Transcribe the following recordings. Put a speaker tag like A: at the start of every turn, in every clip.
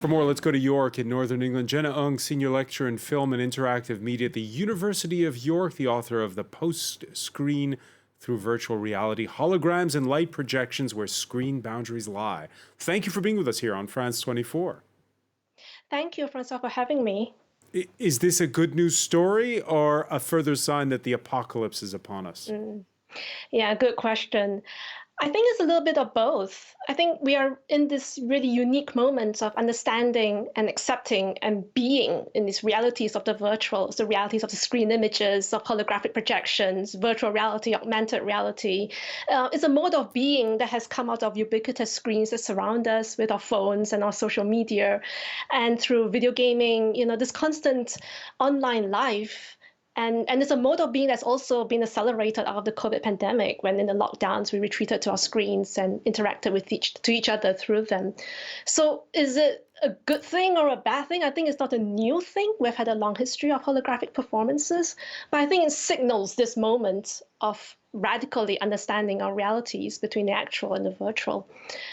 A: For more, let's go to York in Northern England. Jenna NG, Senior Lecturer in Film and Interactive Media at the University of York, the author of the Post-Screen Through Virtual Reality, Holograms and Light Projections, Where Screen Boundaries Lie. Thank you for being with us here on France 24.
B: Thank you, Francois, for having me.
A: Is this a good news story or a further sign that the apocalypse is upon us?
B: Yeah, good question. I think it's a little bit of both. I think we are in this really unique moment of understanding and accepting and being in these realities of the virtual, the realities of the screen images, of holographic projections, virtual reality, augmented reality. It's a mode of being that has come out of ubiquitous screens that surround us with our phones and our social media. And through video gaming, this constant online life. And it's a mode of being that's also been accelerated out of the COVID pandemic, when in the lockdowns, we retreated to our screens and interacted with each other through them. So is it a good thing or a bad thing? I think it's not a new thing. We've had a long history of holographic performances, but I think it signals this moment of radically understanding our realities between the actual and the virtual.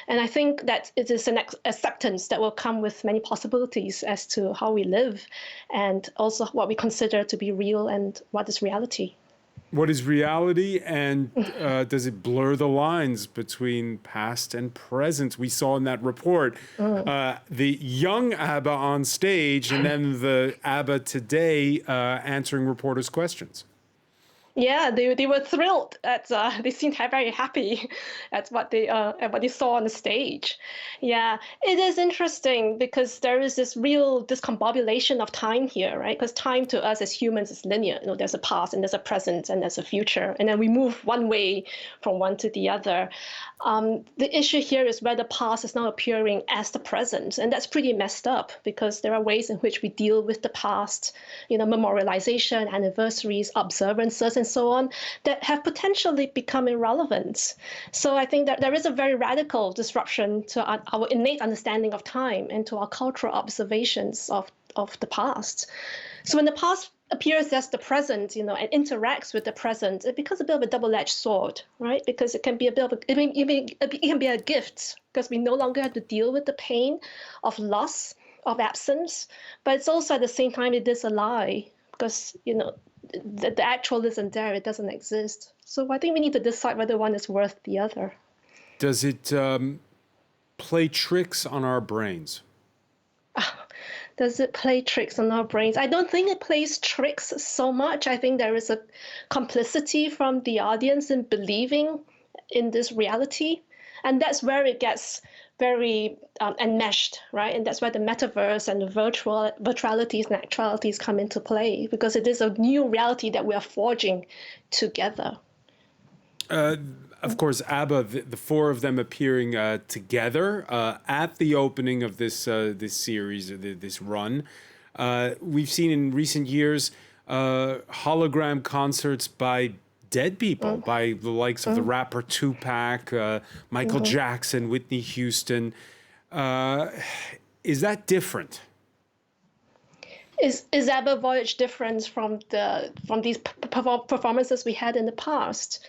B: And I think that it is an acceptance that will come with many possibilities as to how we live and also what we consider to be real and what is reality.
A: What is reality, and does it blur the lines between past and present? We saw in that report the young ABBA on stage and then the ABBA today answering reporters' questions.
B: Yeah, they were thrilled at they seemed very happy at what they saw on the stage. Yeah, it is interesting because there is this real discombobulation of time here, right? Because time to us as humans is linear. There's a past and there's a present and there's a future, and then we move one way from one to the other. The issue here is where the past is now appearing as the present, and that's pretty messed up because there are ways in which we deal with the past, memorialization, anniversaries, observances, and so on, that have potentially become irrelevant. So I think that there is a very radical disruption to our innate understanding of time and to our cultural observations of the past. So when the past appears as the present, and interacts with the present, it becomes a bit of a double-edged sword, right? Because it can be a bit of it can be a gift because we no longer have to deal with the pain of loss, of absence, but it's also at the same time it is a lie because the actual isn't there, it doesn't exist. So I think we need to decide whether one is worth the other.
A: Does it play tricks on our brains?
B: Does it play tricks on our brains? I don't think it plays tricks so much. I think there is a complicity from the audience in believing in this reality. And that's where it gets very enmeshed, right? And that's where the metaverse and the virtualities and actualities come into play, because it is a new reality that we are forging together.
A: Of course, ABBA, the four of them appearing together at the opening of this series, this run. We've seen in recent years hologram concerts by dead people, by the likes of the rapper Tupac, Michael Jackson, Whitney Houston. Is that different?
B: Is ABBA Voyage different from these performances we had in the past?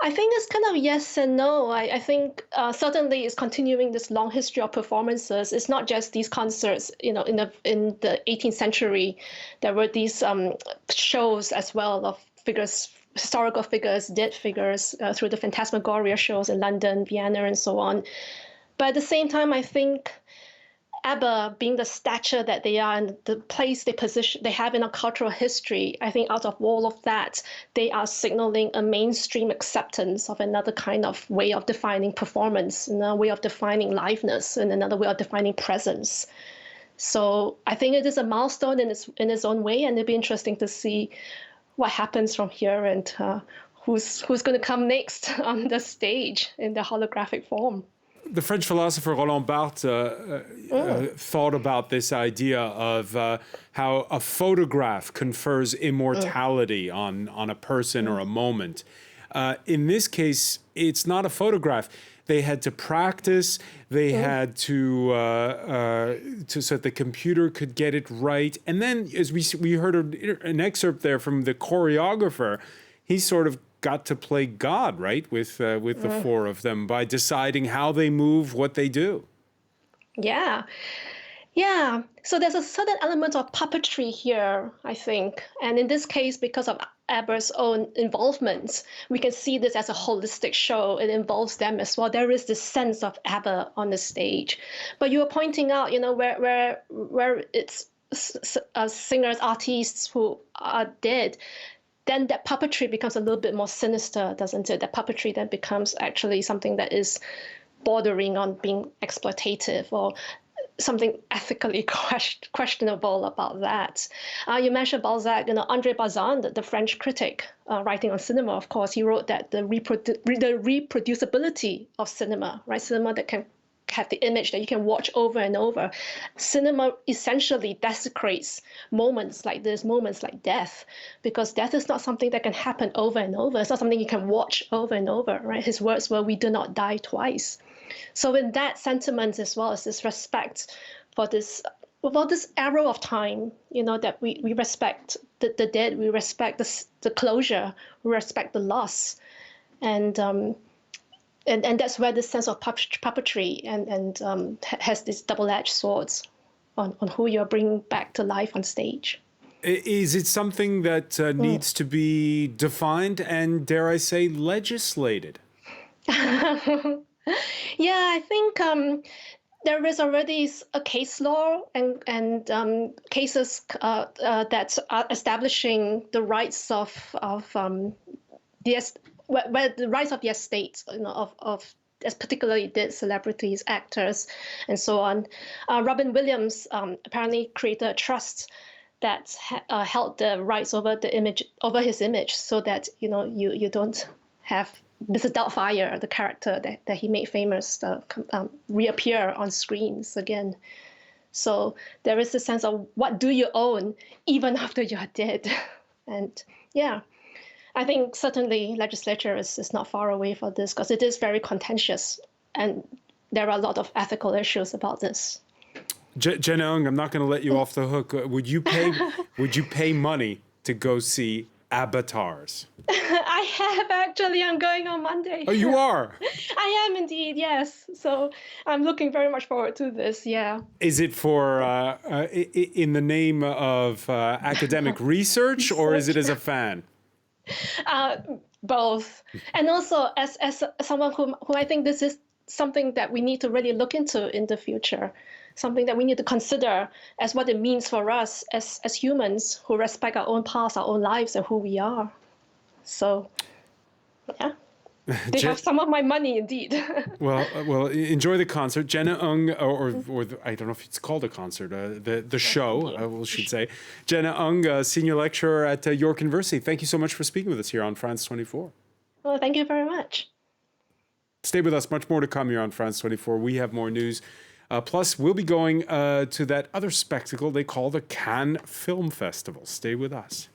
B: I think it's kind of yes and no. I think certainly it's continuing this long history of performances. It's not just these concerts. In the 18th century, there were these shows as well of figures, historical figures, dead figures through the Phantasmagoria shows in London, Vienna, and so on. But at the same time, I think ABBA, being the stature that they are and the place they have in our cultural history, I think out of all of that, they are signaling a mainstream acceptance of another kind of way of defining performance, another way of defining liveness, and another way of defining presence. So I think it is a milestone in its own way, and it'll be interesting to see what happens from here and who's going to come next on the stage in the holographic form.
A: The French philosopher Roland Barthes thought about this idea of how a photograph confers immortality on a person or a moment. In this case, it's not a photograph. They had to practice. They had to so that the computer could get it right. And then, as we heard an excerpt there from the choreographer, he sort of got to play God, right, with the four of them by deciding how they move, what they do.
B: Yeah. Yeah, so there's a certain element of puppetry here, I think. And in this case, because of ABBA's own involvement, we can see this as a holistic show. It involves them as well. There is this sense of ABBA on the stage. But you were pointing out, where it's singers, artists who are dead, then that puppetry becomes a little bit more sinister, doesn't it? That puppetry then becomes actually something that is bordering on being exploitative or something ethically questionable about that. You mentioned Balzac, Andre Bazin, the French critic, writing on cinema, of course, he wrote that the reproducibility of cinema, right? Cinema that can have the image that you can watch over and over. Cinema essentially desecrates moments like this, moments like death, because death is not something that can happen over and over. It's not something you can watch over and over, right? His words were, "We do not die twice." So in that sentiment, as well as this respect for this arrow of time, that we respect the dead, we respect the closure, we respect the loss, and that's where this sense of puppetry and has these double-edged swords on who you're bringing back to life on stage.
A: Is it something that needs to be defined and, dare I say, legislated?
B: Yeah, I think there is already a case law and cases that are establishing the rights of where the rights of the estate, of as particularly the celebrities, actors, and so on. Robin Williams apparently created a trust that held the rights over his image, so that you don't have Mrs. Doubtfire, the character that he made famous, reappear on screens again. So there is a sense of what do you own even after you're dead. And yeah, I think certainly legislature is not far away for this, because it is very contentious and there are a lot of ethical issues about this.
A: Jenna NG, I'm not going to let you off the hook. Would you pay money to go see Avatars?
B: I have, actually. I'm going on Monday.
A: Oh, you are?
B: I am indeed, yes. So I'm looking very much forward to this, yeah.
A: Is it for, in the name of academic research, or is it as a fan?
B: Both. And also as someone who I think this is something that we need to really look into in the future, something that we need to consider as what it means for us as humans who respect our own past, our own lives, and who we are. So, yeah, they have some of my money indeed.
A: Well, enjoy the concert, Jenna NG, or I don't know if it's called a concert, the show, we should say. Jenna NG, senior lecturer at York University. Thank you so much for speaking with us here on France 24.
B: Well, thank you very much.
A: Stay with us. Much more to come here on France 24. We have more news. Plus, we'll be going to that other spectacle they call the Cannes Film Festival. Stay with us.